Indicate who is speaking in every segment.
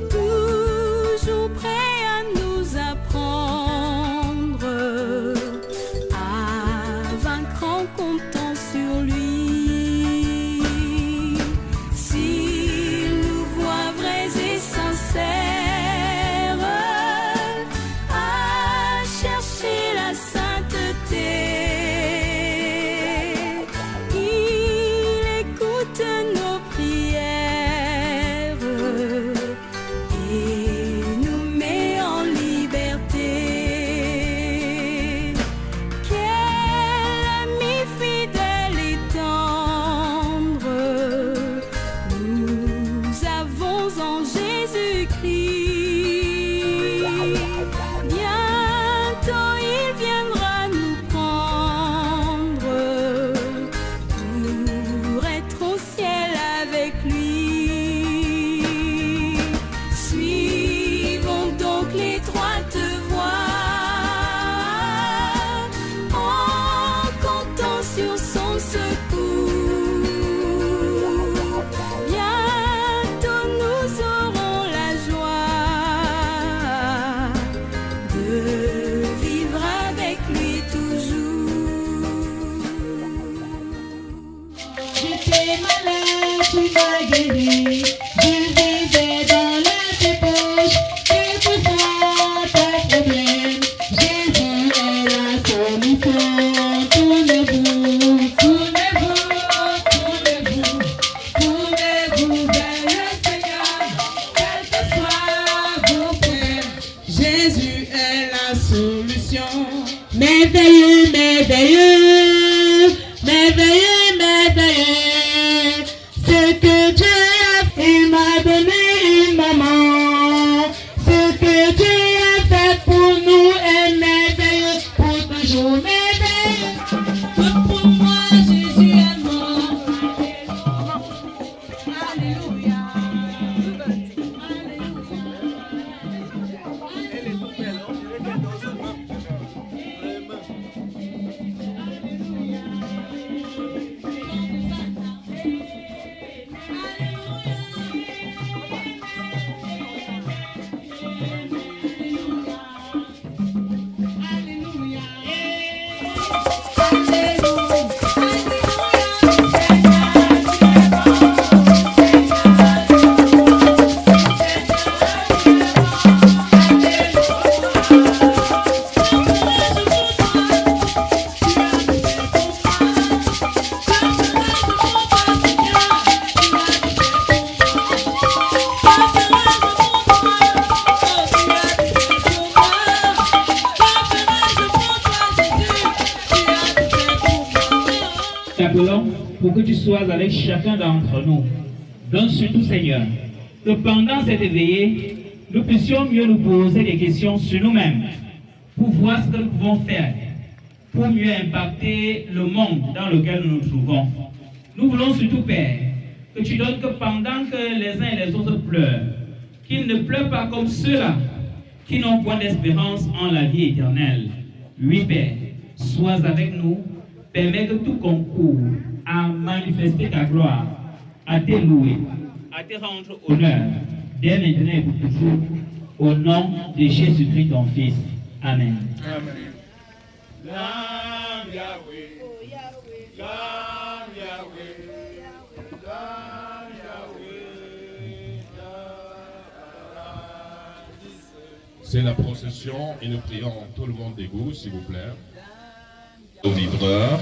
Speaker 1: toujours prêt à nous apprendre à vaincre en comptant sur lui. S'il nous voit vrais et sincères à chercher la sainteté, il écoute nos prières et nous met en liberté. Quel ami fidèle et tendre nous avons en Jésus-Christ. Bientôt il viendra nous prendre pour être au ciel avec lui. Suivons donc l'étroite voie en comptant sur son secours. Bientôt nous aurons la joie de vivre avec lui toujours.
Speaker 2: J'étais malade, tu m'as guéri. Je vivais dans la débauche. Et pour ça, tes problèmes, Jésus est la solution. Tournez-vous, tournez-vous, tournez-vous, tournez-vous vers le Seigneur. Quel que soit vos problèmes, Jésus est la solution. Merveilleux, merveilleux, merveilleux, merveilleux. Ce que Dieu a fait, il m'a donné une maman. Ce que Dieu a fait pour nous est merveilleux, pour toujours merveilleux. Pour moi, Jésus est mort. Alléluia.
Speaker 3: T'appelons pour que tu sois avec chacun d'entre nous. Donne surtout, Seigneur, que pendant cette veillée, nous puissions mieux nous poser des questions sur nous-mêmes, pour voir ce que nous pouvons faire, pour mieux impacter le monde dans lequel nous nous trouvons. Nous voulons surtout, Père, que tu donnes que pendant que les uns et les autres pleurent, qu'ils ne pleurent pas comme ceux-là qui n'ont point d'espérance en la vie éternelle. Oui, Père, sois avec nous. Permets que tout concourt à manifester ta gloire, à te louer, à te rendre honneur, dès maintenant et pour toujours, au nom de Jésus-Christ, ton Fils. Amen.
Speaker 4: Amen. Lam Yahweh, Lam Yahweh, Lam Yahweh,
Speaker 5: C'est la procession et nous prions tout le monde debout, s'il vous plaît. Aux vibreurs,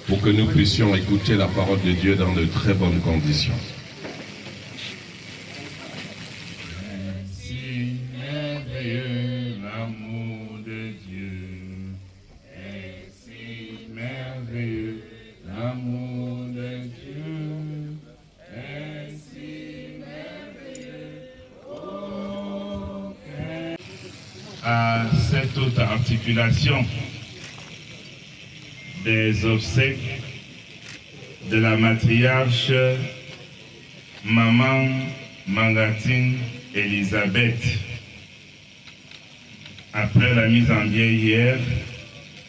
Speaker 5: pour que nous puissions écouter la parole de Dieu dans de très bonnes conditions.
Speaker 4: si merveilleux l'amour de Dieu, et si merveilleux l'amour de Dieu, et si merveilleux à cette autre articulation des obsèques de la matriarche Maman Mangatine Elisabeth. Après la mise en biais hier,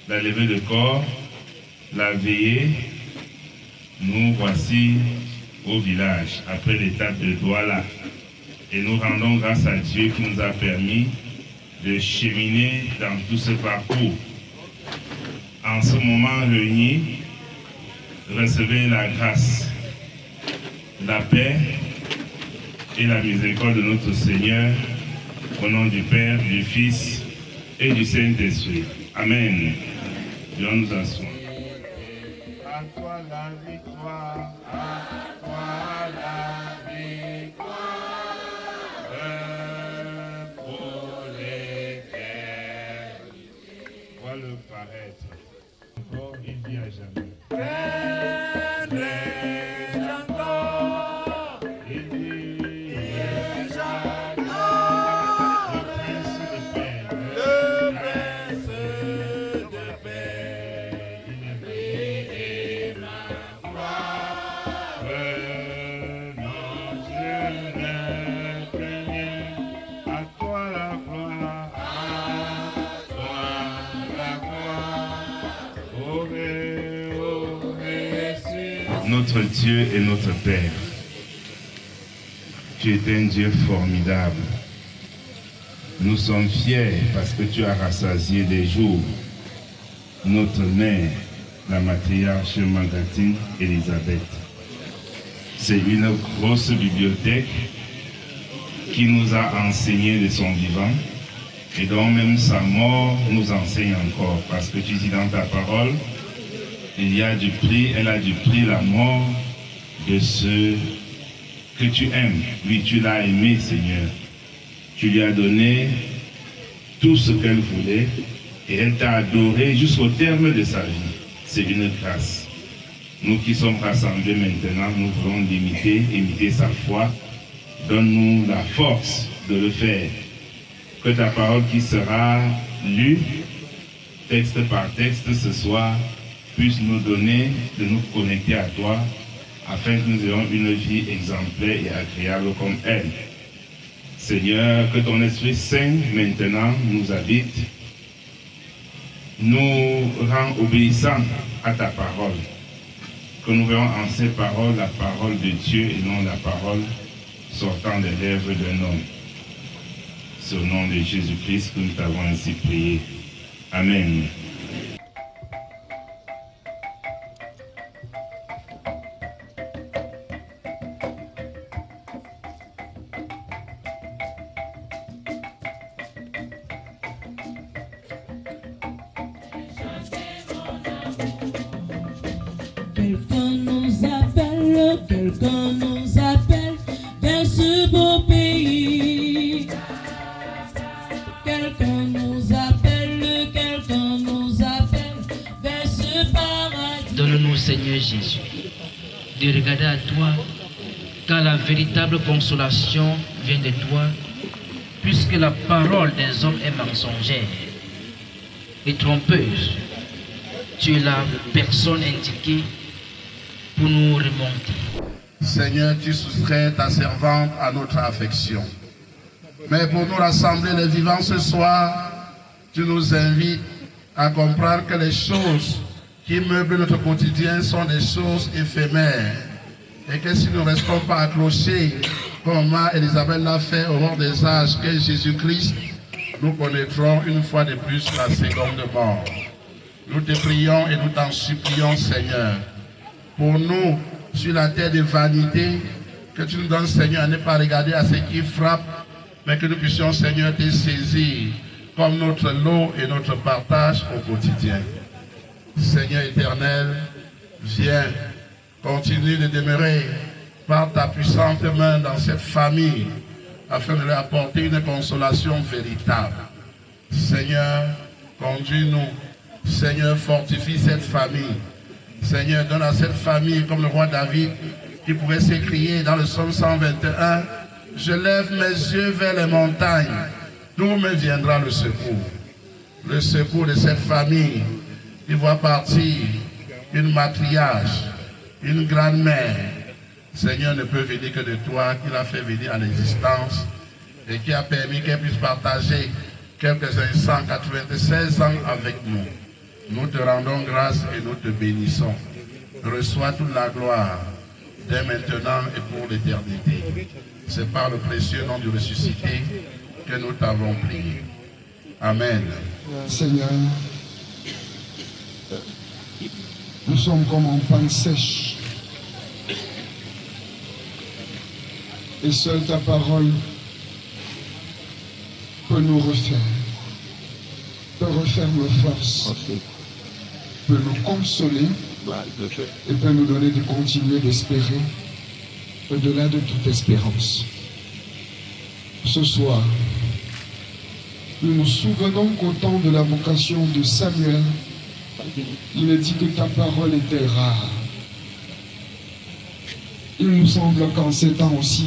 Speaker 4: la levée de corps, la veillée, nous voici au village, après l'étape de Douala. Et nous rendons grâce à Dieu qui nous a permis de cheminer dans tout ce parcours. En ce moment réunis, recevez la grâce, la paix et la miséricorde de notre Seigneur, au nom du Père, du Fils et du Saint-Esprit. Amen. Dieu nous assoit. À toi la victoire, à toi la victoire, pour l'éternel. Vois-le paraître. Encore, il vit à jamais. Notre Dieu est notre Père. Tu es un Dieu formidable. Nous sommes fiers parce que tu as rassasié des jours notre mère, la matriarche Mangatine Elisabeth. C'est une grosse bibliothèque qui nous a enseigné de son vivant et dont même sa mort nous enseigne encore, parce que tu dis dans ta parole, il y a du prix, elle a du prix la mort de ceux que tu aimes. Oui, tu l'as aimé, Seigneur. Tu lui as donné tout ce qu'elle voulait et elle t'a adoré jusqu'au terme de sa vie. C'est une grâce. Nous qui sommes rassemblés maintenant, nous voulons imiter sa foi. Donne-nous la force de le faire. Que ta parole qui sera lue, texte par texte ce soir, puisse nous donner de nous connecter à toi, afin que nous ayons une vie exemplaire et agréable comme elle. Seigneur, que ton Esprit Saint maintenant nous habite, nous rend obéissants à ta parole. Que nous voyons en ces paroles la parole de Dieu et non la parole sortant des lèvres d'un homme. C'est au nom de Jésus-Christ que nous t'avons ainsi prié. Amen.
Speaker 2: Quelqu'un nous appelle vers ce beau pays. Quelqu'un nous appelle vers ce paradis.
Speaker 6: Donne-nous, Seigneur Jésus, de regarder à toi, car la véritable consolation vient de toi, puisque la parole des hommes est mensongère et trompeuse. Tu es la personne indiquée pour nous remonter.
Speaker 7: Seigneur, tu soustrais ta servante à notre affection. Mais pour nous rassembler les vivants ce soir, tu nous invites à comprendre que les choses qui meublent notre quotidien sont des choses éphémères. Et que si nous ne restons pas accrochés, comme Mère Elisabeth l'a fait au long des âges, que Jésus-Christ, nous connaîtrons une fois de plus la seconde mort. Nous te prions et nous t'en supplions, Seigneur, pour nous, sur la terre de vanité, que tu nous donnes, Seigneur, à ne pas regarder à ce qui frappe, mais que nous puissions, Seigneur, te saisir comme notre lot et notre partage au quotidien. Seigneur éternel, viens, continue de demeurer par ta puissante main dans cette famille, afin de leur apporter une consolation véritable. Seigneur, conduis-nous. Seigneur, fortifie cette famille. Seigneur, donne à cette famille, comme le roi David, qui pouvait s'écrier dans le psaume 121, « Je lève mes yeux vers les montagnes, d'où me viendra le secours. » Le secours de cette famille qui voit partir une matriarche, une grand-mère. Seigneur ne peut venir que de toi, qui l'a fait venir à l'existence et qui a permis qu'elle puisse partager quelques instants, 96 ans avec nous. Nous te rendons grâce et nous te bénissons. Reçois toute la gloire, dès maintenant et pour l'éternité. C'est par le précieux nom du ressuscité que nous t'avons prié. Amen.
Speaker 8: Seigneur, nous sommes comme en panne sèche. Et seule ta parole peut nous refaire, peut refaire nos forces, peut nous consoler et peut nous donner de continuer d'espérer au-delà de toute espérance. Ce soir, nous nous souvenons qu'au temps de la vocation de Samuel, il est dit que ta parole était rare. Il nous semble qu'en ces temps aussi,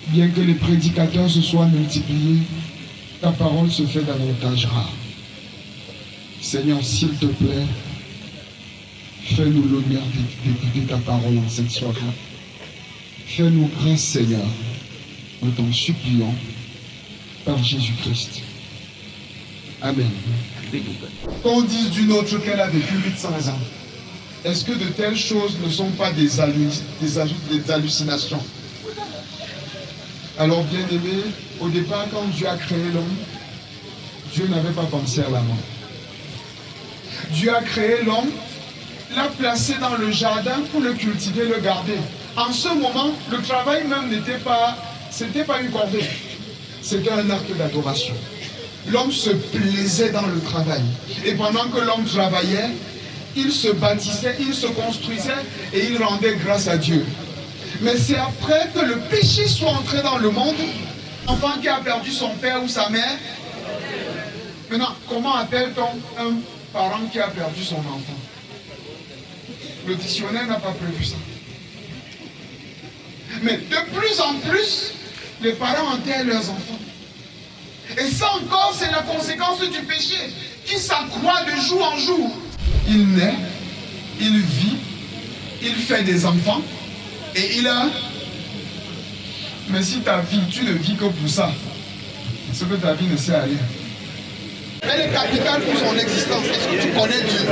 Speaker 8: bien que les prédicateurs se soient multipliés, ta parole se fait davantage rare. Seigneur, s'il te plaît, fais-nous l'honneur d'écouter ta parole en cette soirée. Fais-nous grâce, Seigneur, nous t'en supplions, par Jésus-Christ. Amen. Qu'on dise d'une autre qu'elle a vécu 800 ans, est-ce que de telles choses ne sont pas des hallucinations? Alors, bien aimé, au départ, quand Dieu a créé l'homme, Dieu n'avait pas pensé à la mort. Dieu a créé l'homme, l'a placé dans le jardin pour le cultiver, le garder. En ce moment, le travail même c'était pas une corvée, c'était un acte d'adoration. L'homme se plaisait dans le travail. Et pendant que l'homme travaillait, il se bâtissait, il se construisait et il rendait grâce à Dieu. Mais c'est après que le péché soit entré dans le monde, l'enfant qui a perdu son père ou sa mère. Maintenant, comment appelle-t-on un parent qui a perdu son enfant? Le dictionnaire n'a pas prévu ça. Mais de plus en plus, les parents enterrent leurs enfants. Et ça encore, c'est la conséquence du péché qui s'accroît de jour en jour. Il naît, il vit, il fait des enfants et il a... Mais si ta vie, tu ne vis que pour ça, c'est que ta vie ne sert à rien. Elle est capitale pour son existence. Est-ce que tu connais Dieu?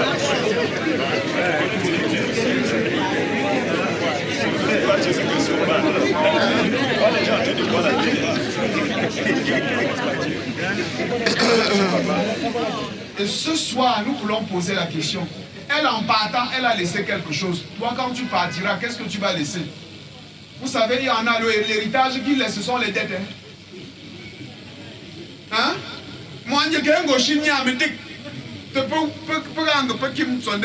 Speaker 8: Et ce soir, nous voulons poser la question. Elle, en partant, elle a laissé quelque chose. Toi, quand tu partiras, qu'est-ce que tu vas laisser? Vous savez, il y en a l'héritage qu'il laisse, ce sont les dettes. Hein? Moi, je suis un gaucher, je suis un médic. Tu peux rendre qui me sonne,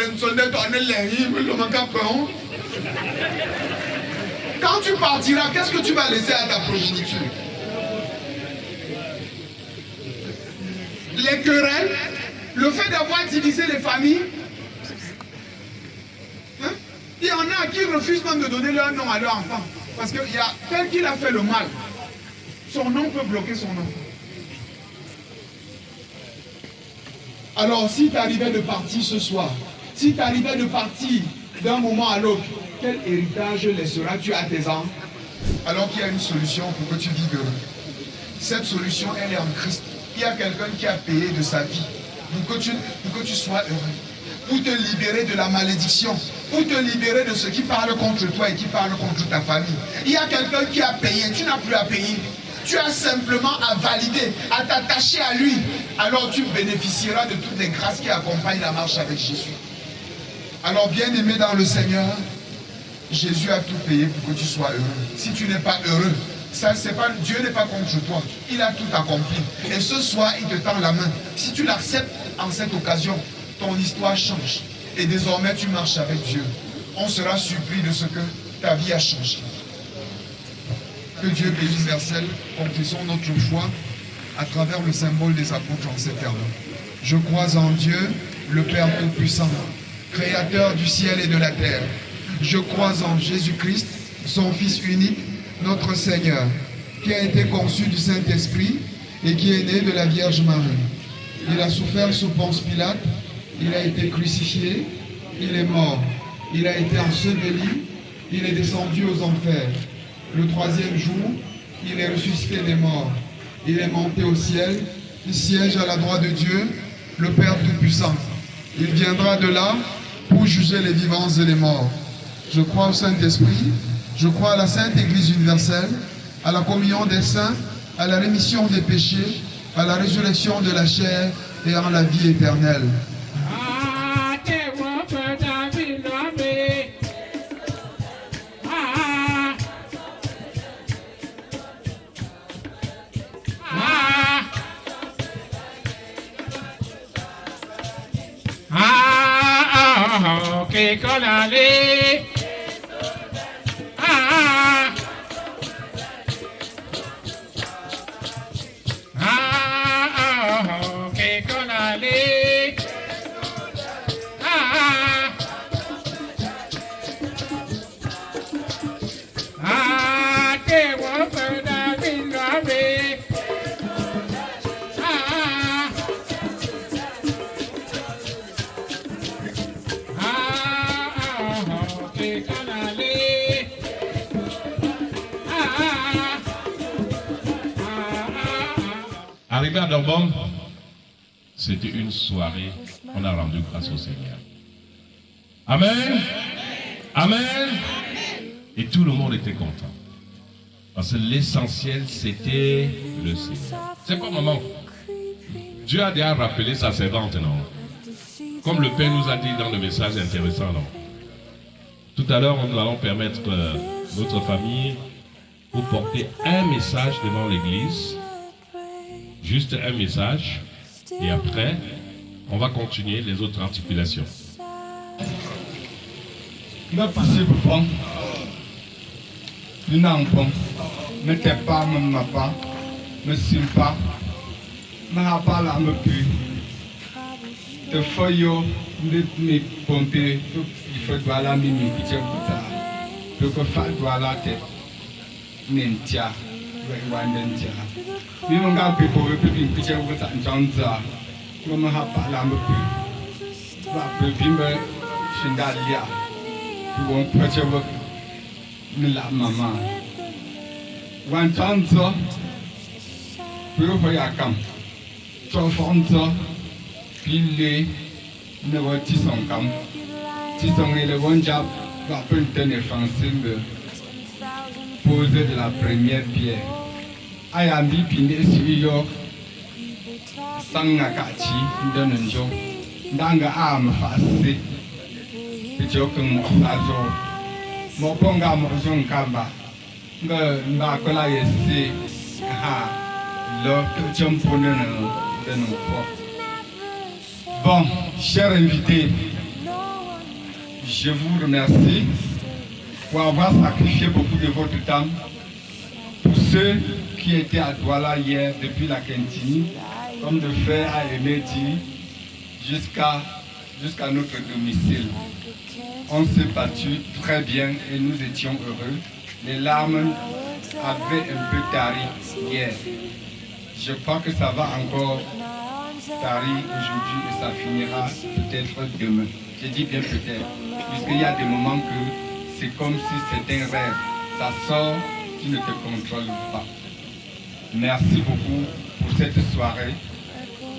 Speaker 8: quand tu partiras, qu'est-ce que tu vas laisser à ta progéniture? Les querelles, le fait d'avoir divisé les familles. Hein? Il y en a qui refusent même de donner leur nom à leur enfant. Parce que tel qu'il a fait le mal, son nom peut bloquer son enfant. Alors, si tu arrivais de partir ce soir, si tu arrivais de partir d'un moment à l'autre, quel héritage laisseras-tu à tes enfants? Alors qu'il y a une solution pour que tu vives heureux. Cette solution, elle est en Christ. Il y a quelqu'un qui a payé de sa vie pour que tu sois heureux. Pour te libérer de la malédiction. Pour te libérer de ceux qui parlent contre toi et qui parlent contre ta famille. Il y a quelqu'un qui a payé. Tu n'as plus à payer. Tu as simplement à valider, à t'attacher à lui. Alors tu bénéficieras de toutes les grâces qui accompagnent la marche avec Jésus. Alors bien aimé dans le Seigneur, Jésus a tout payé pour que tu sois heureux. Si tu n'es pas heureux, Dieu n'est pas contre toi. Il a tout accompli. Et ce soir, il te tend la main. Si tu l'acceptes en cette occasion, ton histoire change. Et désormais, tu marches avec Dieu. On sera surpris de ce que ta vie a changé. Que Dieu bénisse Versailles. Confessons notre foi à travers le symbole des apôtres en ces termes. Je crois en Dieu, le Père Tout-Puissant, Créateur du ciel et de la terre. Je crois en Jésus-Christ, son Fils unique, notre Seigneur, qui a été conçu du Saint-Esprit et qui est né de la Vierge Marie. Il a souffert sous Ponce Pilate, il a été crucifié, il est mort, il a été enseveli, il est descendu aux enfers. Le troisième jour, il est ressuscité des morts. Il est monté au ciel, il siège à la droite de Dieu, le Père Tout-Puissant. Il viendra de là pour juger les vivants et les morts. Je crois au Saint-Esprit. Je crois à la Sainte Église universelle, à la communion des saints, à la rémission des péchés, à la résurrection de la chair et en la vie éternelle.
Speaker 5: Arrivé à Durban, c'était une soirée, on a rendu grâce au Seigneur. Amen. Amen. Et tout le monde était content. Parce que l'essentiel, c'était le Seigneur. C'est quoi, maman? Dieu a déjà rappelé sa servante, non? Comme le Père nous a dit dans le message intéressant, non? Tout à l'heure, nous allons permettre notre famille pour porter un message devant l'église. Juste un message. Et après, on va continuer les autres articulations.
Speaker 9: Me passé bon, nous n'en pas, me t'es pas, me m'a pas, me suis pas, me n'a pas la me pu. De feuilles, me pomper, il faut doit la mimi, qui pour ça. Le coffre doit la tête, n'entia, n'entia. Ni mon gars peut pour le public, qui est pour ça, n'entia. Me n'a pas la me pu. Va peu me chindalia. Won pwede wak nila mama. Wan tanzo, pwede hoyakam. Chofonzo, pile, ne wa tisongam. Tisong le wonjab, va punten offensive. Poser de la première pierre. Ayambi pine suyo. Sangakachi, ndononjo. Ndanga am fasi. Joking Mosajo, Moponga Mozon Kamba, Nakola Yesi, le champion de nos corps. Bon, chers invités, je vous remercie pour avoir sacrifié beaucoup de votre temps. Pour ceux qui étaient à Douala hier depuis la Quintini, comme le frère a aimé dire, jusqu'à notre domicile. On s'est battu très bien et nous étions heureux. Les larmes avaient un peu tari hier. Je crois que ça va encore tari aujourd'hui et ça finira peut-être demain. Je dis bien peut-être, puisqu'il y a des moments que c'est comme si c'était un rêve. Ça sort, tu ne te contrôles pas. Merci beaucoup pour cette soirée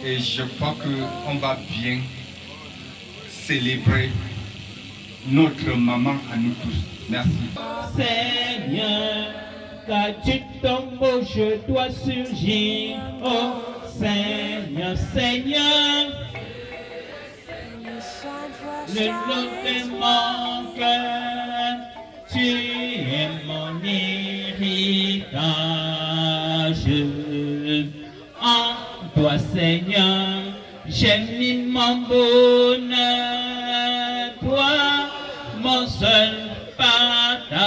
Speaker 9: et je crois qu'on va bien célébrer notre maman à nous tous. Merci.
Speaker 3: Seigneur, quand tu tombes, je dois surgir. Oh Seigneur, Seigneur, le long de mon cœur, tu es mon héritage. En toi, Seigneur, j'ai mis mon bonheur, toi, mon seul partage.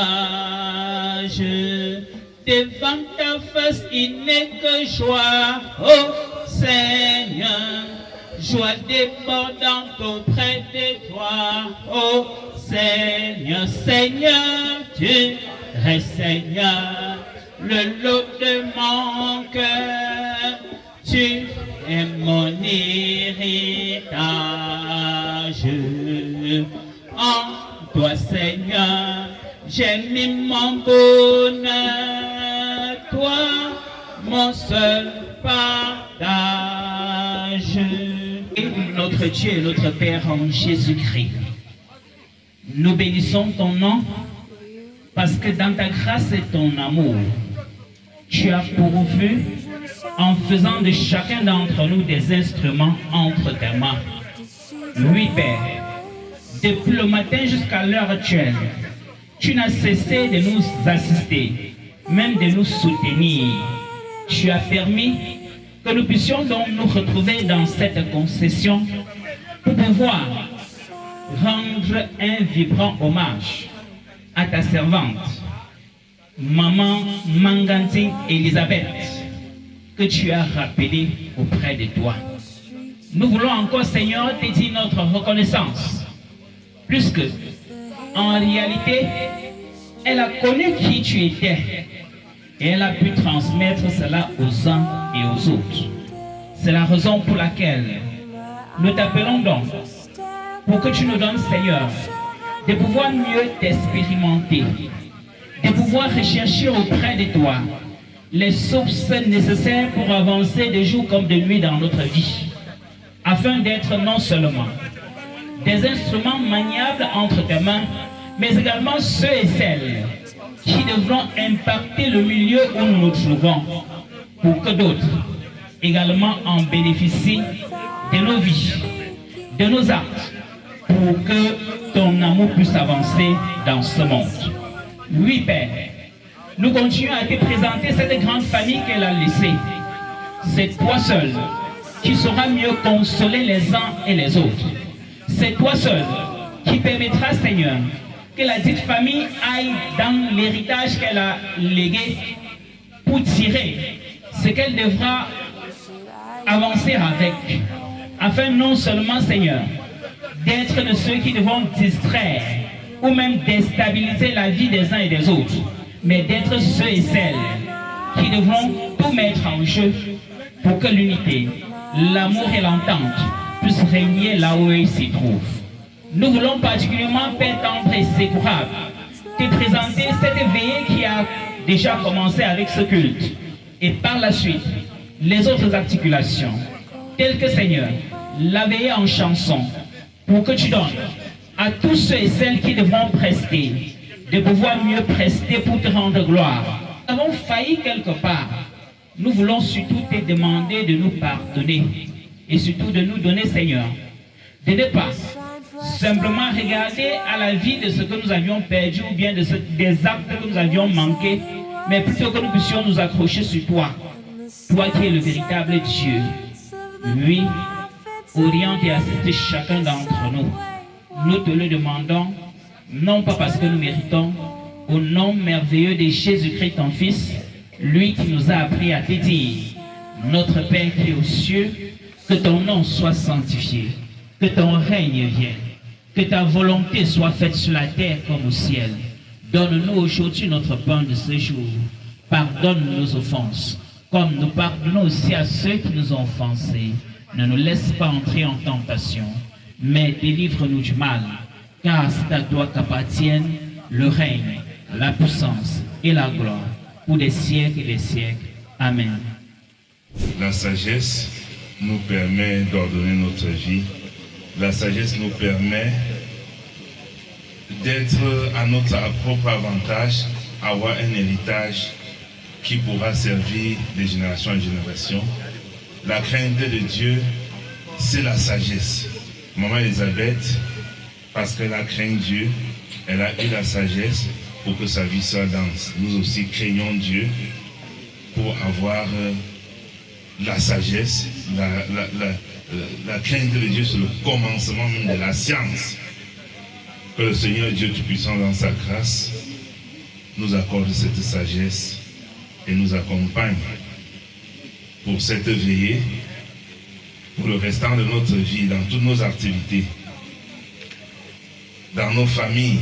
Speaker 3: Devant ta face, il n'est que joie, oh Seigneur, joie débordante auprès de toi, oh Seigneur, Seigneur, tu es Seigneur, le lot de mon cœur, tu es mon héritage. En toi, Seigneur, j'ai mis mon bonheur, toi, mon seul partage. Notre Dieu et notre Père en Jésus-Christ, Nous bénissons ton nom parce que dans ta grâce et ton amour, tu as pourvu en faisant de chacun d'entre nous des instruments entre tes mains. Oui, Père, depuis le matin jusqu'à l'heure actuelle, tu n'as cessé de nous assister, même de nous soutenir. Tu as permis que nous puissions donc nous retrouver dans cette concession pour pouvoir rendre un vibrant hommage à ta servante, Maman Mangantine Elisabeth, que tu as rappelée auprès de toi. Nous voulons encore, Seigneur, te dire notre reconnaissance, puisque en réalité, elle a connu qui tu étais et elle a pu transmettre cela aux uns et aux autres. C'est la raison pour laquelle nous t'appelons donc pour que tu nous donnes, Seigneur, de pouvoir mieux t'expérimenter, de pouvoir rechercher auprès de toi les sources nécessaires pour avancer de jour comme de nuit dans notre vie, afin d'être non seulement des instruments maniables entre tes mains, mais également ceux et celles qui devront impacter le milieu où nous nous trouvons, pour que d'autres également en bénéficient de nos vies, de nos actes, pour que ton amour puisse avancer dans ce monde. Oui, Père, nous continuons à te présenter cette grande famille qu'elle a laissée. C'est toi seul qui sauras mieux consoler les uns et les autres. C'est toi seul qui permettra, Seigneur, que la dite famille aille dans l'héritage qu'elle a légué pour tirer ce qu'elle devra avancer avec, afin non seulement, Seigneur, d'être de ceux qui devront distraire ou même déstabiliser la vie des uns et des autres, mais d'être ceux et celles qui devront tout mettre en jeu pour que l'unité, l'amour et l'entente puissent régner là où ils s'y trouvent. Nous voulons particulièrement, Père tendre et secourable, te présenter cette veillée qui a déjà commencé avec ce culte, et par la suite, les autres articulations, telles que, Seigneur, la veillée en chanson, pour que tu donnes à tous ceux et celles qui devront prester, de pouvoir mieux prester pour te rendre gloire. Nous avons failli quelque part. Nous voulons surtout te demander de nous pardonner et surtout de nous donner, Seigneur, de ne pas simplement regarder à la vie de ce que nous avions perdu ou bien des actes que nous avions manqués, mais plutôt que nous puissions nous accrocher sur toi, toi qui es le véritable Dieu. Oui, oriente et assiste chacun d'entre nous. Nous te le demandons, non pas parce que nous méritons, au nom merveilleux de Jésus-Christ, ton Fils, lui qui nous a appris à te dire, notre Père qui est aux cieux, que ton nom soit sanctifié, que ton règne vienne, que ta volonté soit faite sur la terre comme au ciel. Donne-nous aujourd'hui notre pain de ce jour. Pardonne nos offenses, comme nous pardonnons aussi à ceux qui nous ont offensés. Ne nous laisse pas entrer en tentation, mais délivre-nous du mal, car c'est à toi qu'appartiennent le règne, la puissance et la gloire, pour des siècles et des siècles. Amen.
Speaker 4: La sagesse nous permet d'ordonner notre vie. La sagesse nous permet d'être à notre propre avantage, avoir un héritage qui pourra servir de génération en génération. La crainte de Dieu, c'est la sagesse. Maman Elisabeth, parce qu'elle a craint Dieu, elle a eu la sagesse pour que sa vie soit dense. Nous aussi craignons Dieu pour avoir la sagesse, la crainte de Dieu, c'est le commencement même de la science. Que le Seigneur Dieu Tout-Puissant, dans sa grâce, nous accorde cette sagesse et nous accompagne pour cette veillée, pour le restant de notre vie, dans toutes nos activités, dans nos familles,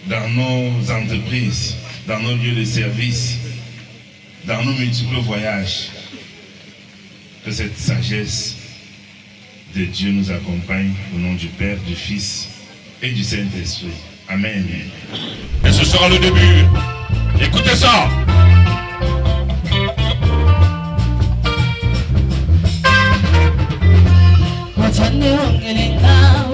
Speaker 4: dans nos entreprises, dans nos lieux de service, dans nos multiples voyages. Que cette sagesse de Dieu nous accompagne au nom du Père, du Fils et du Saint-Esprit. Amen.
Speaker 5: Et ce sera le début. Écoutez ça.
Speaker 1: Wachane ongelenga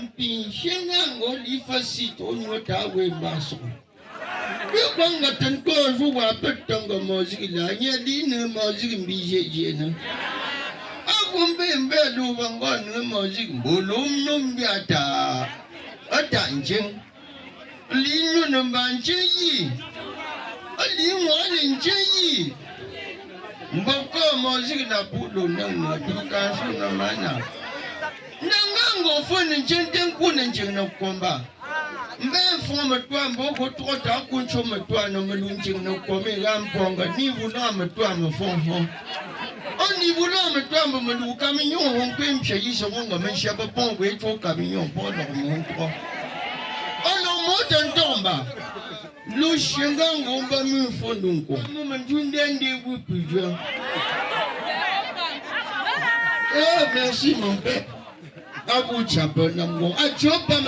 Speaker 10: mpi shengango lifasito nyota we maso kwanga tanko ruwa petanga mozila nyadine mozigi mbije na agumbe mbelu bangone mozigi bolum nombiata atanjen linu nombanjeyi ali njeyi mboko mozigi na pulo na tukaso na mana nangango fone njenten kuna njena komba mbe foma twa mboko tota kuncho matwa no melunjing no kome gamponga ni vula matwa mafonho oni vula matwa melu kaminyo honkwe mshayiso ngonga menshaba pongwe to kaminyo pono monko ono moto ndomba lu shinga ngomba mfondunko mmanjunde ndi wupuja merci mon père abu chapa namgo achopa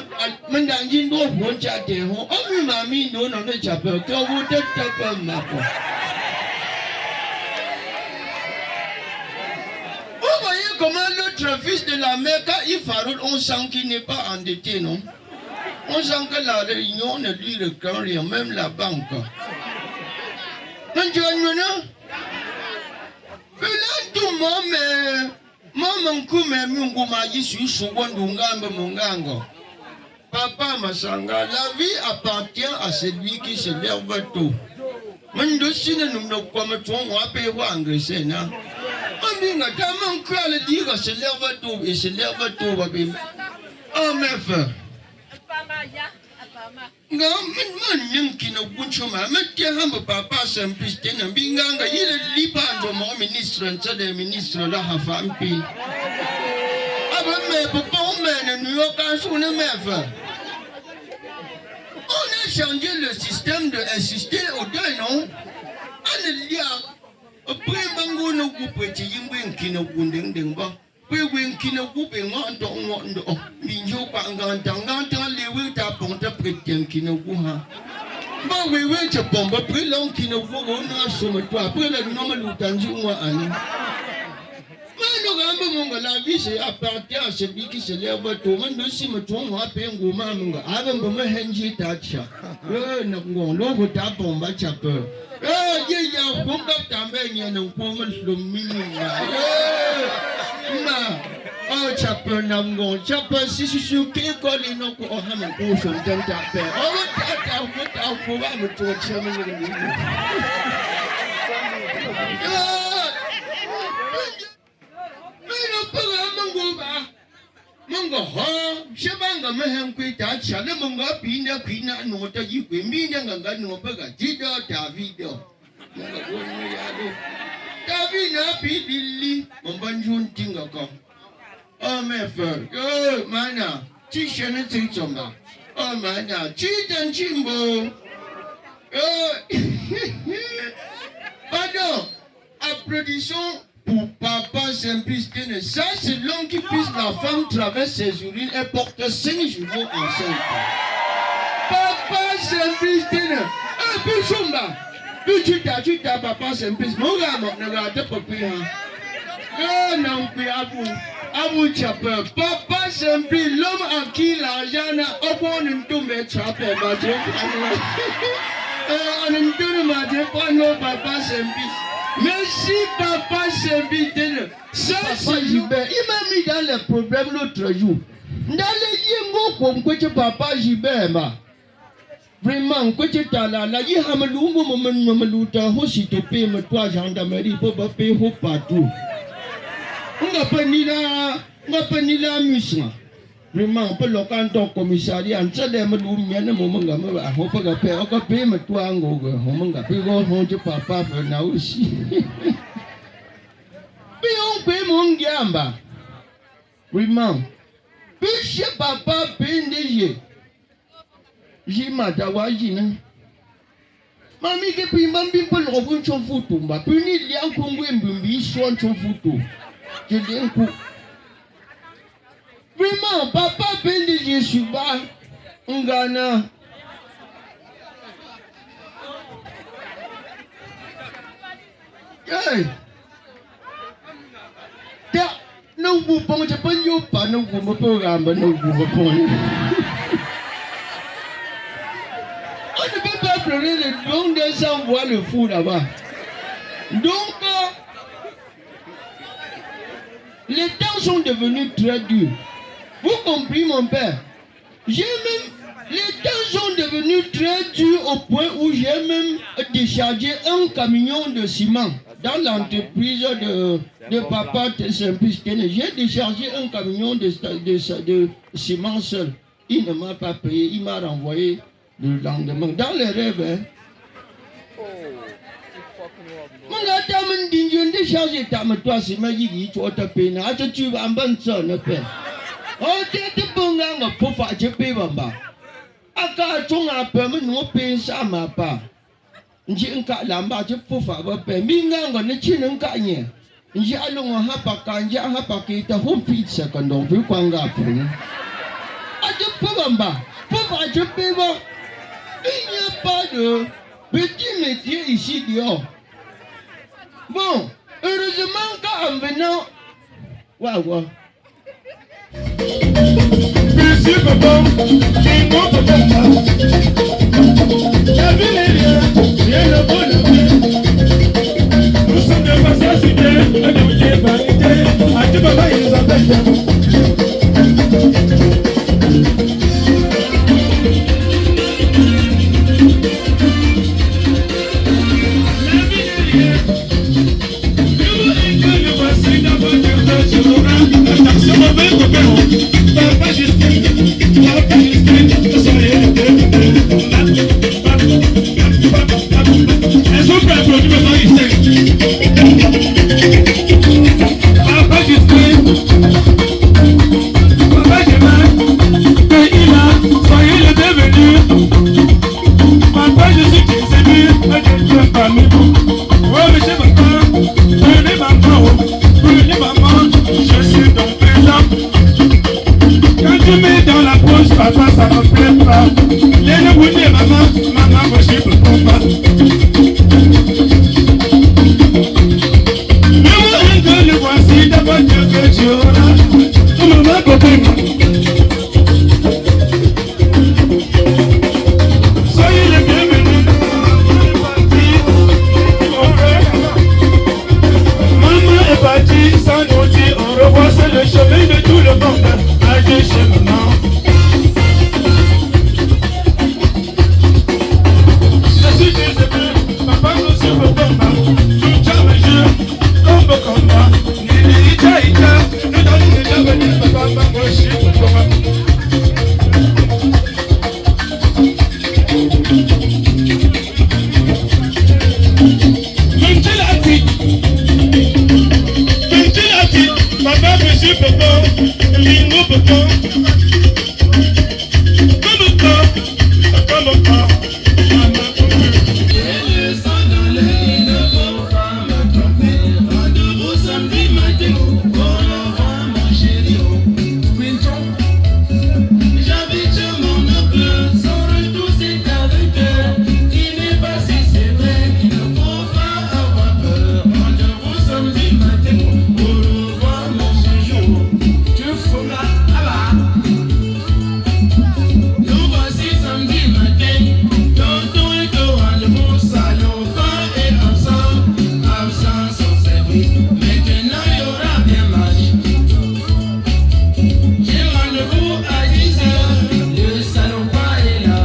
Speaker 10: mandangi ndo honcha te ho omi mami ndo no chapa ko wuta tapa mako vous voyez comment l'autre fils de la Mecque Ifarul on sent qu'il n'est pas endetté non on sent que la réunion ne lui regarde rien même la banque non tu vois tout le monde Mama nkume mungu majisu suwandu ngambe mungango. Papa Masanga, la vie appartient à celui qui se lève tôt. Mandosine nous ne comme toi, on va payer engraisser, non? On dit que ta main croit le dire se lève tôt et se lève tôt, baby. Oh, mes frères. Man yanki na gunchuma mette hamba papa san piste na binganga yile lipa ndo mo ministre ntade ministre la hafampi aba me papa on mène New York en journée mefa on a changé le système de insister au deuil non on lia après bango no coupe ti yimbe nkina gundengdengba When Kino whooping on the Minjo Pangantanga, we tap on the pretty Kino Wuha. But we wait upon but pretty long Kino Wugo, not so much to a pretty normal Tanjuma and Mano la vise appartient à celui qui se lève tôt, man de Simaton, Wapping Woman, Adam Boma Henji Tacha. No, logo tap on Batchapper. Yeah, Pump up Tambanian and woman from me. Oh, chapter Namgo, chapter Sissu, Kikoli no Kohaman Ocean, Dentape. Oh, that put out for one to a chairman. Mungo, Shabanga Maham Quita, Shalamunga, Pina, Pina, Nota, you can be young and got no bugger, Gido, Davido. Davina, Billy, Mombanjun Tingako. Oh, my friend, oh, mana, Tishan and Tinsoma. Oh, mana, Cheat and Chimbo. Oh, pardon, applaudissons pour Papa Saint-Pistin. Ça, c'est l'homme qui puisse la femme traverse ses urines et porte 5 jours enceinte. Papa Saint-Pistin. Ah, Pichumba. Tu t'as Papa Saint-Pistin. Mon gars, mon gars, t'es pas pris. Oh, non, puis Abu Chapeur. Papa Saint-Pistin, l'homme à qui l'argent n'a aucun tombé chapeur. On ne tourne pas nos Papa Saint-Pistin. Merci Papa Saint-Pistin. Ça, c'est Gilbert. Il m'a mis dans les problèmes l'autre jour. Dans les yéngos comme que Papa Gilbert, vraiment, que tu as là, il y a un moment aussi te payer mes 3 gendarmeries pour payer partout. On n'a pas ni la mission. Vraiment, on peut le canton au commissariat. On sait que nous on peut payer mes 3 on peut payer papa aussi. Puis on paye mon gamba. Vraiment. Puis chez papa paye j'ai ma tawaji. Mami depuis mambi pour le revoir son photo. Ma puni il y a un congoué mbimbi son photo. Je dis un coup. Vraiment, papa peine je suis bas. Ngana. Hey. nous vous pensez pas, nous pas, nous vous programme, nous vous répondons. On ne peut pas pleurer le don de sans voir le fou là-bas. Donc, les temps sont devenus très durs. Vous comprenez, mon père? Les temps sont devenus très durs au point où j'ai même déchargé un camion de ciment dans l'entreprise de papa Saint-Pice. J'ai déchargé un camion de ciment seul. Il ne m'a pas payé, il m'a renvoyé le lendemain. Dans les rêves, hein. Mon gars, t'as même dit, je décharge ta toi, c'est ma yigi, tu as payé. Tu vas en bonne sonne, père. Oh, t'es bon gars, pour faire, je paye, bamba. Aka ton a permis nous payer ça ma part. Nji nka lamba je pour faire payer. Minga ngone chine nka nye. Nji alongo hapa kanja hapa kita home pizza kando vu kwanga pun. Aje bamba. Pour faire je paye ba. Il n'y a pas de petit métier ici dehors. Bon, heureusement qu'en venant, waouh.
Speaker 11: Monsieur Papa, j'ai mon papa. La ville est bien, rien ne vaut le bien. Nous sommes de passage idée, de mouiller vanité. À tout papa, ils nous appellent. La ville est bien. Nous, nous voici dans votre restaurant. Attention, mauvais copain. Papa Justin, soyez le bienvenu. Est-ce qu'on peut applaudir maintenant ici? Papa Justin, Papa Jeman, pays là, soyez le bienvenu. Papa, je suis Jésus, je suis parmi vous. Oh, monsieur papa, prenez maman, je suis donc présent. Quand tu mets dans la poche, papa, ça ne plaît pas. Les vous dire, maman, moi je peux pas. Mais moi, le voici, d'abord Dieu que tu auras. Tout le monde copain. Soyez les bienvenus. Maman est partie sans nous dire au revoir, c'est le chemin de tout le monde. Allez chez maman. Je suis désolé, papa nous suit au combat. Tout ça me jure, comme au combat. Nini ita ita, nous donnons déjà venir, papa, moi je suis au combat. Ventilati, papa, monsieur, papa, Lino, papa. Comme pas, maman, le sang dans l'œil, ne faut pas me tromper. Rendez-vous samedi matin, au revoir mon chéri. Quinton, j'habite mon oncle, son retour c'est avec eux. Il n'est pas si c'est vrai, il ne faut pas avoir peur. Rendez-vous samedi matin, au revoir mon séjour. Tu feras là-bas. Nous voici samedi matin, tonton et Johan, mon salon, corps et ensemble, absent sans service. Maintenant il y aura bien match. J'ai rendez-vous à 10h, le salopard est là.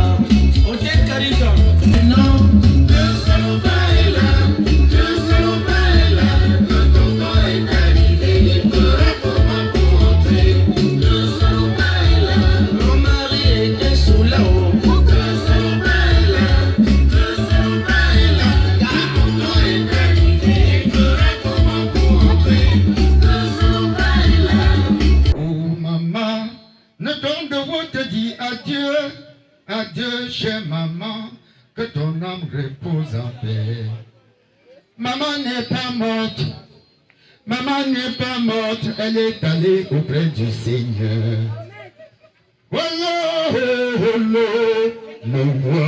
Speaker 11: Hôtel Cariton, maintenant, le salopard est là, le salopard est là. Quand tonton est arrivé, il fera comment pour entrer. Le salopard est là, mon mari était sous la haut. Le salopard est là, le salopard est là. Quand tonton est arrivé, il fera comment pour entrer. Le salopard est là.
Speaker 10: Oh maman, notre devoir te dit adieu, adieu chère maman, que ton âme repose en paix. Maman n'est pas morte, maman n'est pas morte, elle est allée auprès du Seigneur. Oh là, oh là, le roi.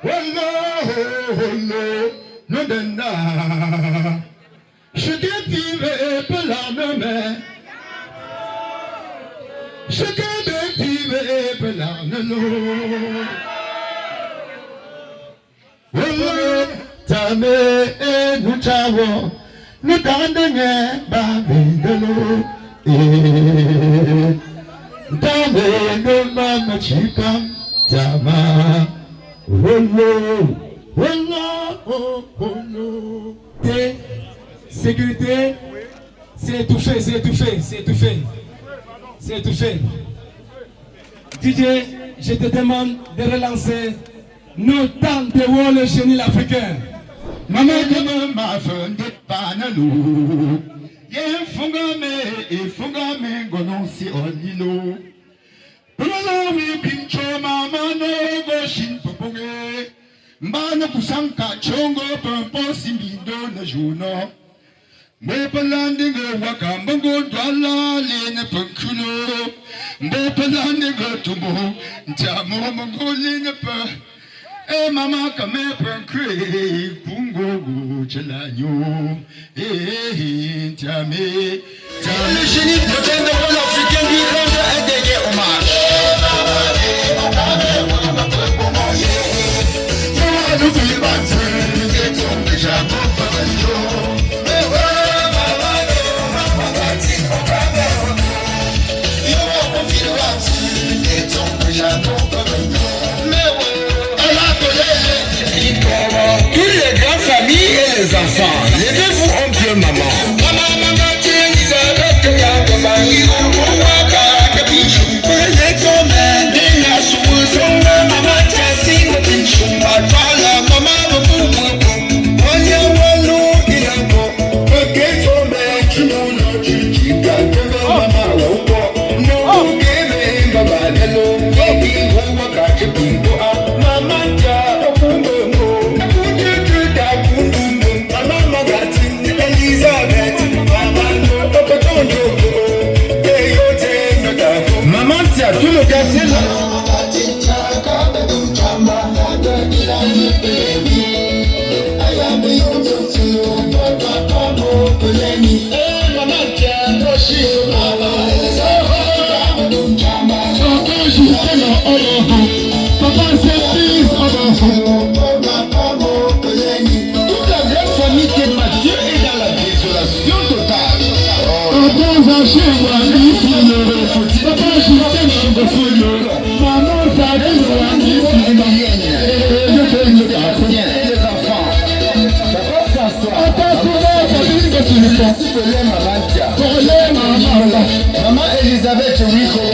Speaker 10: Oh là, oh là, le denda. Je défive pour la même. Je défive pour la même. Tame nous t'avons, nous t'avons donné babindelo. Tame nous maman chipam tama.
Speaker 8: Sécurité, c'est étouffé, c'est étouffé, c'est étouffé. C'est étouffé. DJ, je te demande de relancer nos temps de le chenil africain.
Speaker 10: Maman de ma femme de panalou. Yen fungame gononsi onino. Pulala mi pincho mama no goshin poponge. Mbana kusanka chongo pampo simbido na juno. Mwepalandinga wakambango dwala lene pankuno. Mwepalandinga tumo ntamo mongo lene pa. Mama kame pankwe bungo chelanyo. Ntame. Le génie de la rôle africain lui rend un dernier hommage. Tous les grandes familles et les enfants, levez-vous un peu, maman. Tout le quartier là. Maman Elisabeth Rico,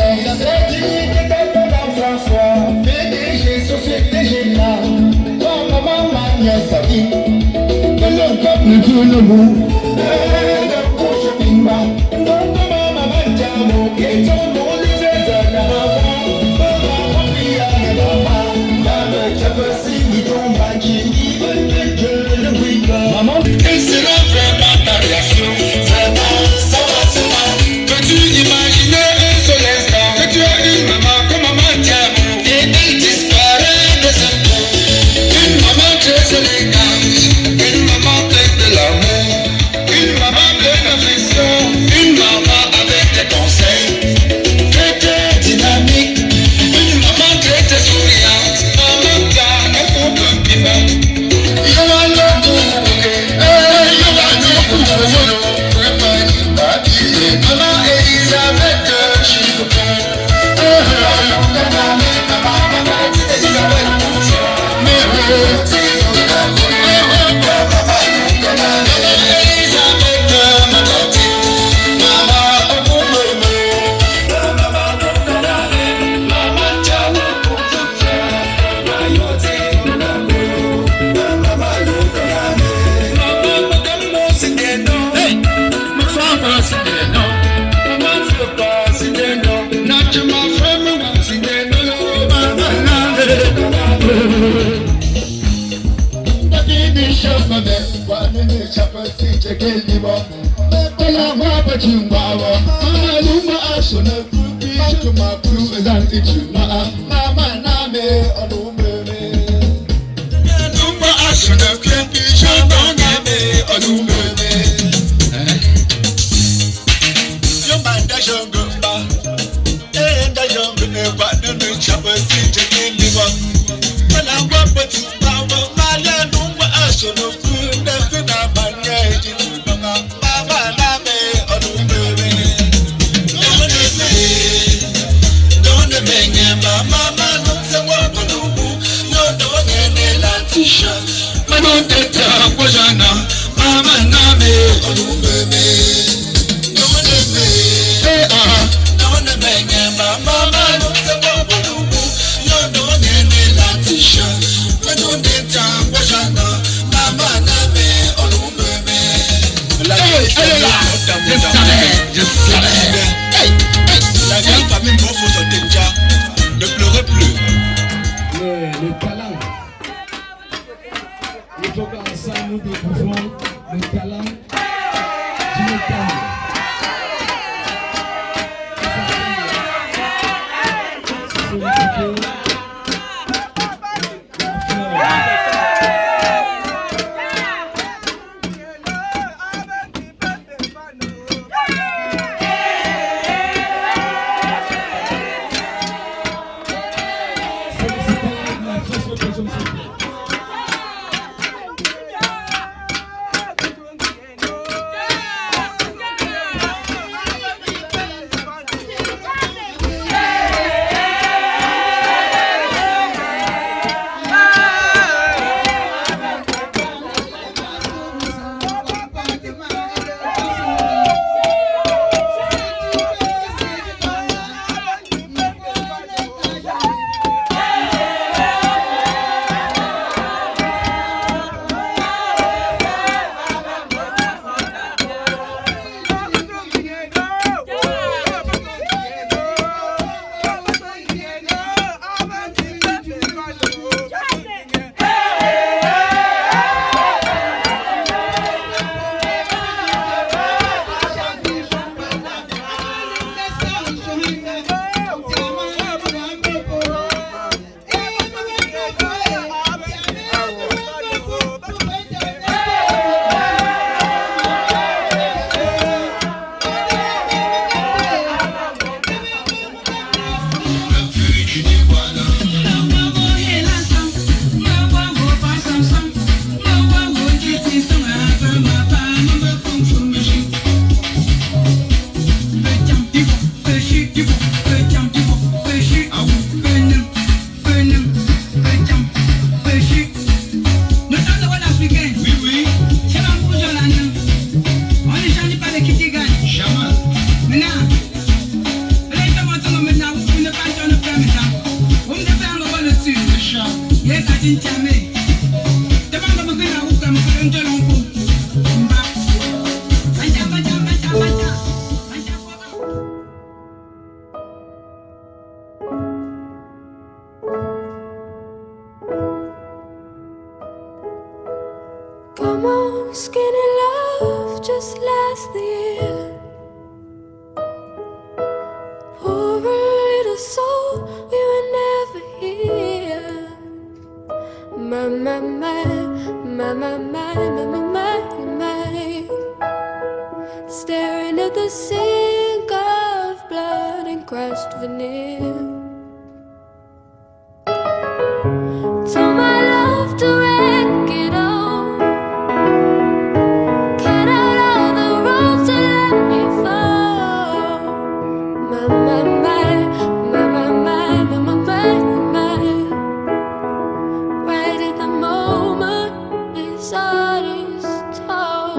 Speaker 10: François, PDG, Société Générale, maman Magnès Sabi, de l'homme nous tourne le bout, de couche pimba, maman Diamo, et ton nom les aides maman Pia, maman, je peux signer ton banquier, le brick, maman, et c'est la vraie ta réaction, vraiment, ça va, ça va. Peux-tu imaginer un seul instant que tu as une maman comme maman Diamo et elle disparaît de ce monde. Une maman très élégante, une maman pleine de l'amour, une maman pleine d'affection, une maman avec des conseils, très dynamique, une maman très souriante, maman Diamo pour un piment. Maman Elisabeth,
Speaker 11: Je savais. La grande famille Bofo sont déjà. Ne pleurez plus.
Speaker 12: Le talent. Il faut qu'ensemble nous découvrons le talent d'une femme.
Speaker 1: Come on, skinny love, just last the year. Poor little soul, we were never here. My, my, my, my, my, my, my, my, my. Staring at the sink of blood and crushed veneer. Tell my love to wreck it all. Cut out all the ropes and let me fall. My, my, my, my, my, my, my, my, my, my. Right at the moment his heart is tall.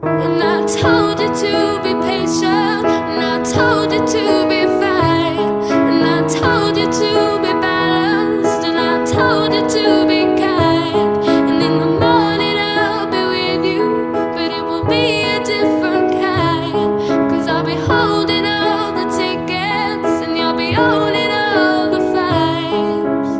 Speaker 1: And I told you to be patient, and I told you to be fine, and I told you to be balanced, and I told you to be kind. And in the morning I'll be with you, but it will be a different kind. 'Cause I'll be holding all the tickets, and you'll be owning all the fives.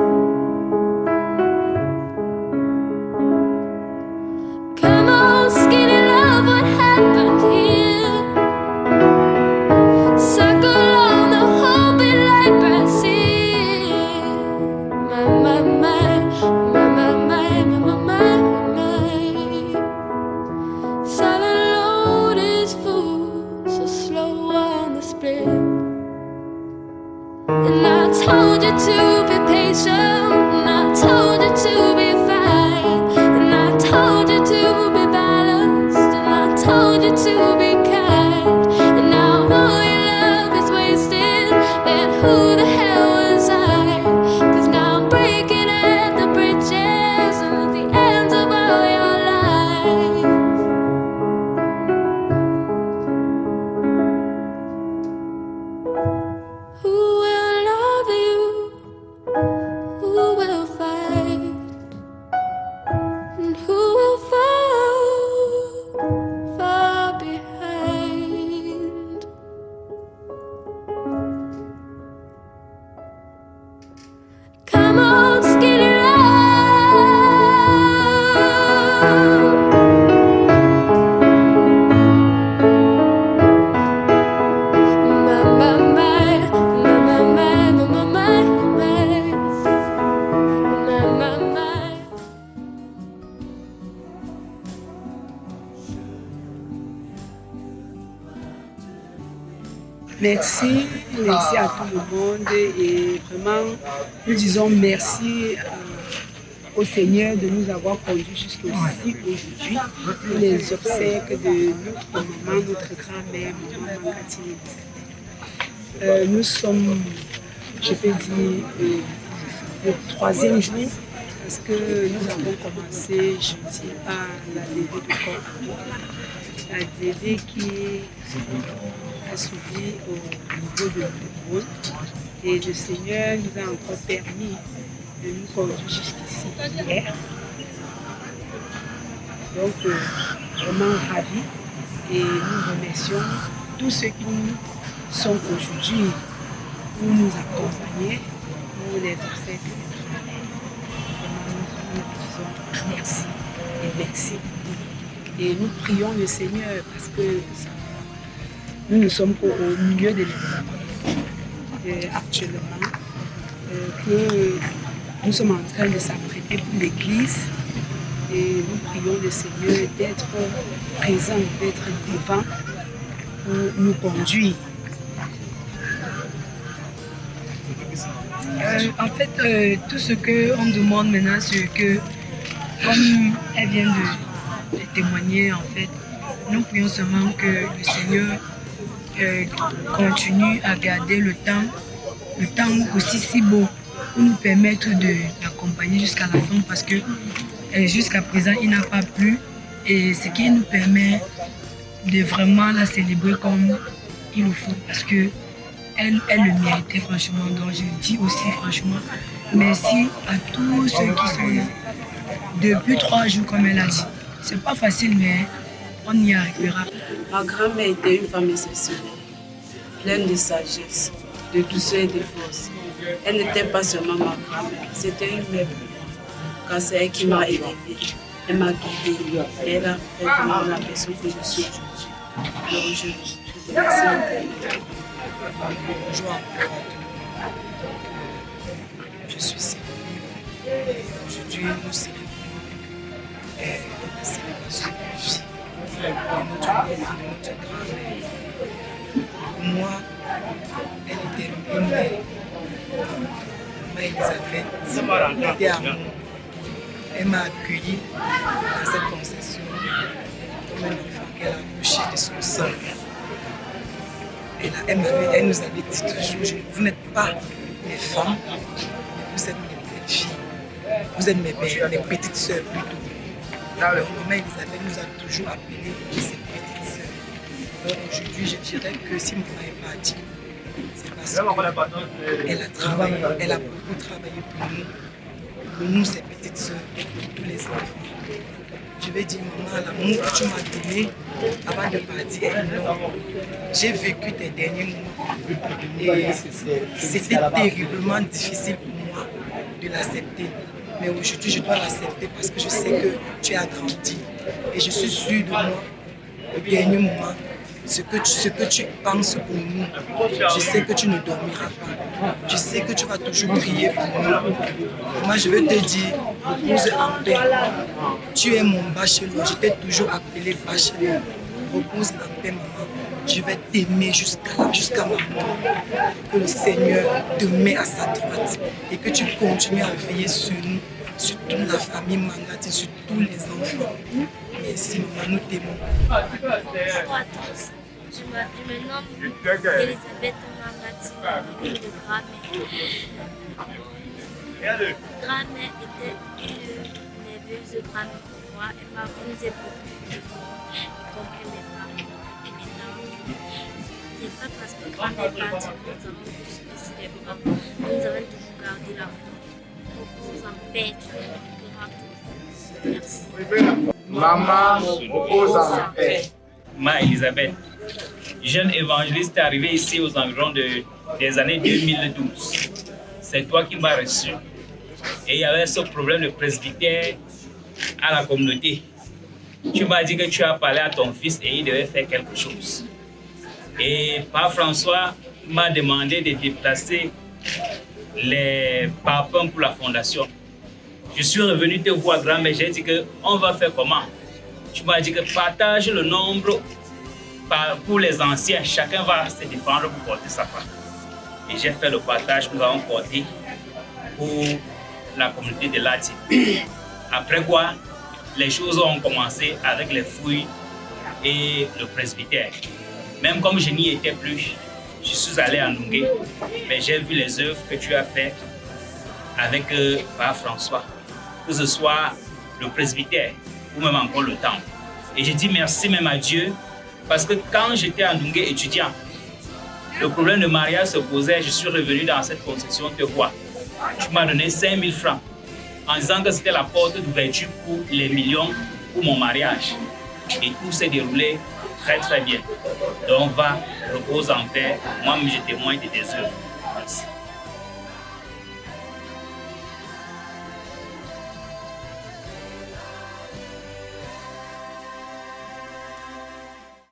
Speaker 1: Come on, skinny love, what happened here? Circle on the whole bit like Brazil. My, my, my, my, my, my, my, my, my. Silent load is full, so slow on the split. And I told you to be patient, and I told you to be fine, and I told you to be balanced, and I told you to be kind. And now all your love is wasted, and who the hell was I? 'Cause now I'm breaking at the bridges and at the ends of all your lies. Who will love you? Who will fight? And who will fall far behind? Come on, skinny love. My, my, my, my, my, my, my, my, my, my, my.
Speaker 13: Merci, merci à tout le monde et vraiment nous disons merci au Seigneur de nous avoir conduits jusqu'ici aujourd'hui pour les obsèques de notre maman, notre grand-mère, maman Mankatine Elisabeth. Nous sommes, je peux dire, le 3e jour parce que nous avons commencé jeudi par la levée de corps, la levée qui a suivi au niveau de l'Europe et le Seigneur nous a encore permis de nous conduire jusqu'ici hier. Donc vraiment ravis et nous remercions tous ceux qui sont aujourd'hui pour nous accompagner pour les obsèques de grand-mère. Vraiment nous disons merci et merci. Et nous prions le Seigneur parce que nous ne sommes qu'au milieu de l'église actuellement, que nous sommes en train de s'apprêter pour l'église et nous prions le Seigneur d'être présent, d'être devant pour nous conduire. En fait, tout ce qu'on demande maintenant, c'est que, comme elle vient de témoigner, en fait, nous prions seulement que le Seigneur continue à garder le temps aussi si beau pour nous permettre de l'accompagner jusqu'à la fin parce que jusqu'à présent il n'a pas plu et ce qui nous permet de vraiment la célébrer comme il le faut parce que elle le méritait franchement. Donc je dis aussi franchement merci à tous ceux qui sont là depuis 3 jours comme elle a dit. C'est pas facile mais on y arrivera.
Speaker 14: Ma grand-mère était une femme exceptionnelle, pleine de sagesse, de douceur et de force. Elle n'était pas seulement ma grand-mère, c'était une mère pour moi, car c'est elle qui m'a élevée, elle m'a guidée, et elle a fait de moi la personne que je suis aujourd'hui. Donc je remercie
Speaker 13: Je suis ici. Aujourd'hui, nous célébrons la célébration de vie de notre grand-mère. Pour moi, elle était une mère. Maman Elisabeth était à moi. Elle m'a accueilli dans cette concession comme un enfant qu'elle a accouché de son sang. Elle nous avait dit toujours, vous n'êtes pas mes femmes, mais vous êtes mes belles filles. Vous êtes mes petites sœurs plutôt. Maman Elisabeth nous a toujours appelés ses petites sœurs. Donc aujourd'hui, je dirais que si maman est partie, c'est parce qu'elle a travaillé, elle a beaucoup travaillé pour nous ses petites sœurs, pour tous les enfants. Je vais dire, maman, l'amour que tu m'as donné avant de partir est énorme. J'ai vécu tes derniers moments et c'était terriblement difficile pour moi de l'accepter. Mais aujourd'hui, je dois l'accepter parce que je sais que tu as grandi. Et je suis sûre de moi, au dernier moment, ce que tu penses pour nous, je sais que tu ne dormiras pas. Je sais que tu vas toujours prier pour nous. Moi, je veux te dire, repose en paix. Tu es mon bachelor. Je t'ai toujours appelé bachelor. Repose en paix, maman. Je vais t'aimer jusqu'à ma mort. Que le Seigneur te met à sa droite et que tu continues à veiller sur nous, sur toute la famille Mangati, sur tous les enfants. Merci, maman, nous t'aimons.
Speaker 15: Bonjour à tous. Je me nomme Elisabeth Mangati, de Gramé. Gramé était une nerveuse de Gramé pour moi. Elle m'a organisé beaucoup de choses, y compris mes parents. Et maintenant, c'est pas parce que Gramé est parti que nous avons tous baissé les bras. Nous avons toujours gardé la foi. Repose en paix, tu me Merci.
Speaker 16: Maman, repose en paix.
Speaker 3: Ma Elisabeth, jeune évangéliste arrivé ici aux environs des années 2012. C'est toi qui m'as reçu. Et il y avait ce problème de presbytère à la communauté. Tu m'as dit que tu as parlé à ton fils et il devait faire quelque chose. Et Père François m'a demandé de déplacer les parpaings pour la fondation. Je suis revenu te voir grand, mais j'ai dit qu'on va faire comment? Tu m'as dit que partage le nombre pour les anciens, chacun va se défendre pour porter sa part. Et j'ai fait le partage que nous avons porté pour la communauté de Lati. Après quoi, les choses ont commencé avec les fouilles et le presbytère. Même comme je n'y étais plus, je suis allé à Nungé, mais j'ai vu les œuvres que tu as faites avec Père François, que ce soit le presbytère ou même encore le temple. Et je dis merci même à Dieu, parce que quand j'étais à Nungé étudiant, le problème de mariage se posait, je suis revenu dans cette concession te voir. Tu m'as donné 5 000 francs en disant que c'était la porte d'ouverture pour les millions pour mon mariage. Et tout s'est déroulé très très bien. Donc va, repose en paix, moi-même je témoigne de tes œuvres.